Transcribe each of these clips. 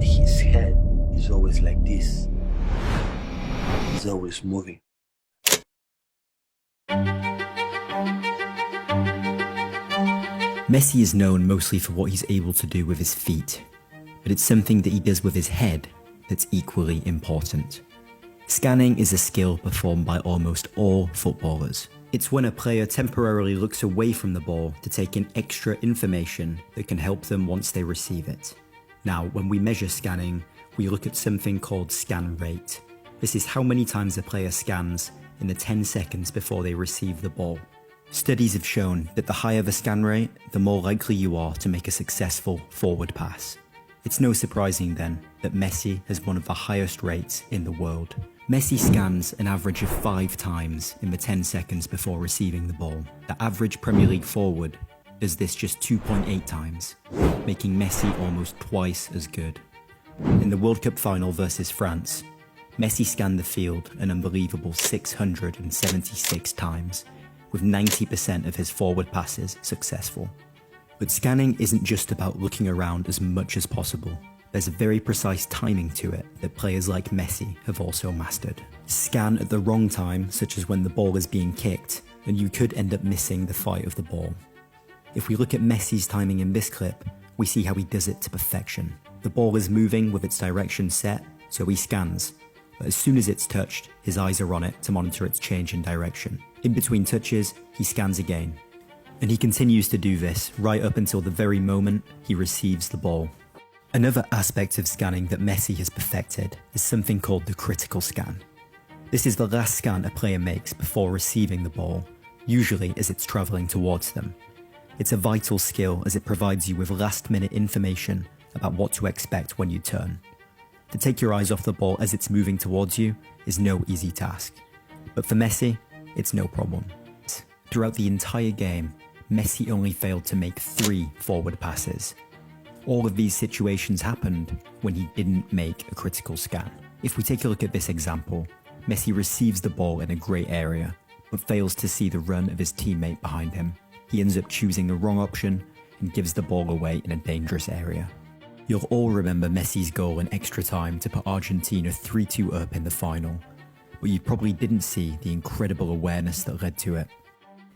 but his head is always like this. He's always moving. Messi is known mostly for what he's able to do with his feet, but it's something that he does with his head that's equally important. Scanning is a skill performed by almost all footballers. It's when a player temporarily looks away from the ball to take in extra information that can help them once they receive it. Now, when we measure scanning, we look at something called scan rate. This is how many times a player scans in the 10 seconds before they receive the ball. Studies have shown that the higher the scan rate, the more likely you are to make a successful forward pass. It's no surprising then that Messi has one of the highest rates in the world. Messi scans an average of 5 times in the 10 seconds before receiving the ball. The average Premier League forward does this just 2.8 times, making Messi almost twice as good. In the World Cup final versus France, Messi scanned the field an unbelievable 676 times, with 90% of his forward passes successful. But scanning isn't just about looking around as much as possible. There's a very precise timing to it that players like Messi have also mastered. Scan at the wrong time, such as when the ball is being kicked, and you could end up missing the flight of the ball. If we look at Messi's timing in this clip, we see how he does it to perfection. The ball is moving with its direction set, so he scans. But as soon as it's touched, his eyes are on it to monitor its change in direction. In between touches, he scans again. And he continues to do this right up until the very moment he receives the ball. Another aspect of scanning that Messi has perfected is something called the critical scan. This is the last scan a player makes before receiving the ball, usually as it's travelling towards them. It's a vital skill as it provides you with last-minute information about what to expect when you turn. To take your eyes off the ball as it's moving towards you is no easy task. But for Messi, it's no problem. Throughout the entire game, Messi only failed to make 3 forward passes. All of these situations happened when he didn't make a critical scan. If we take a look at this example, Messi receives the ball in a grey area, but fails to see the run of his teammate behind him. He ends up choosing the wrong option and gives the ball away in a dangerous area. You'll all remember Messi's goal in extra time to put Argentina 3-2 up in the final, but you probably didn't see the incredible awareness that led to it.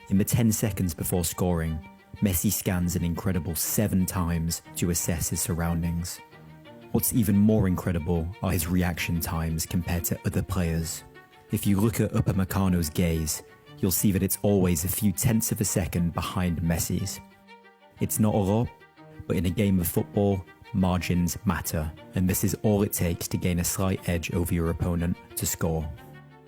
In the 10 seconds before scoring, Messi scans an incredible 7 times to assess his surroundings. What's even more incredible are his reaction times compared to other players. If you look at Upamecano's gaze, you'll see that it's always a few tenths of a second behind Messi's. It's not a lot, but in a game of football, margins matter, and this is all it takes to gain a slight edge over your opponent to score.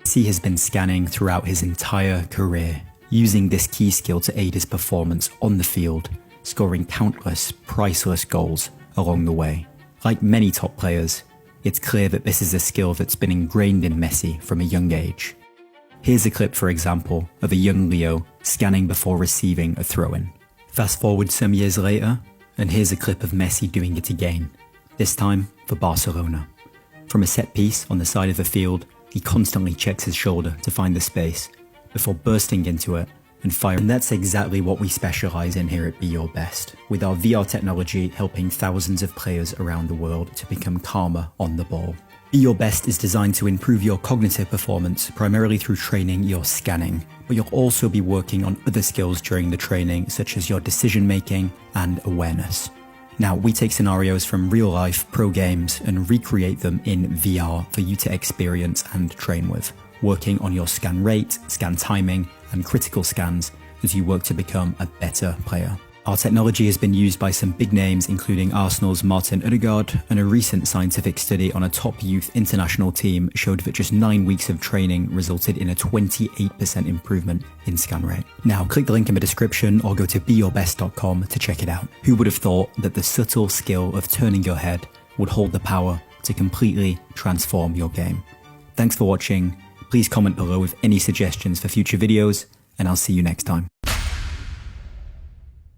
Messi has been scanning throughout his entire career, using this key skill to aid his performance on the field, scoring countless, priceless goals along the way. Like many top players, it's clear that this is a skill that's been ingrained in Messi from a young age. Here's a clip, for example, of a young Leo scanning before receiving a throw-in. Fast forward some years later, and here's a clip of Messi doing it again, this time for Barcelona. From a set piece on the side of the field, he constantly checks his shoulder to find the space, before bursting into it and firing. And that's exactly what we specialise in here at Be Your Best, with our VR technology helping thousands of players around the world to become calmer on the ball. Be Your Best is designed to improve your cognitive performance, primarily through training your scanning, but you'll also be working on other skills during the training, such as your decision making and awareness. Now, we take scenarios from real life pro games and recreate them in VR for you to experience and train with, working on your scan rate, scan timing, and critical scans as you work to become a better player. Our technology has been used by some big names, including Arsenal's Martin Odegaard, and a recent scientific study on a top youth international team showed that just 9 weeks of training resulted in a 28% improvement in scan rate. Now, click the link in the description or go to beyourbest.com to check it out. Who would have thought that the subtle skill of turning your head would hold the power to completely transform your game? Thanks for watching. Please comment below with any suggestions for future videos, and I'll see you next time.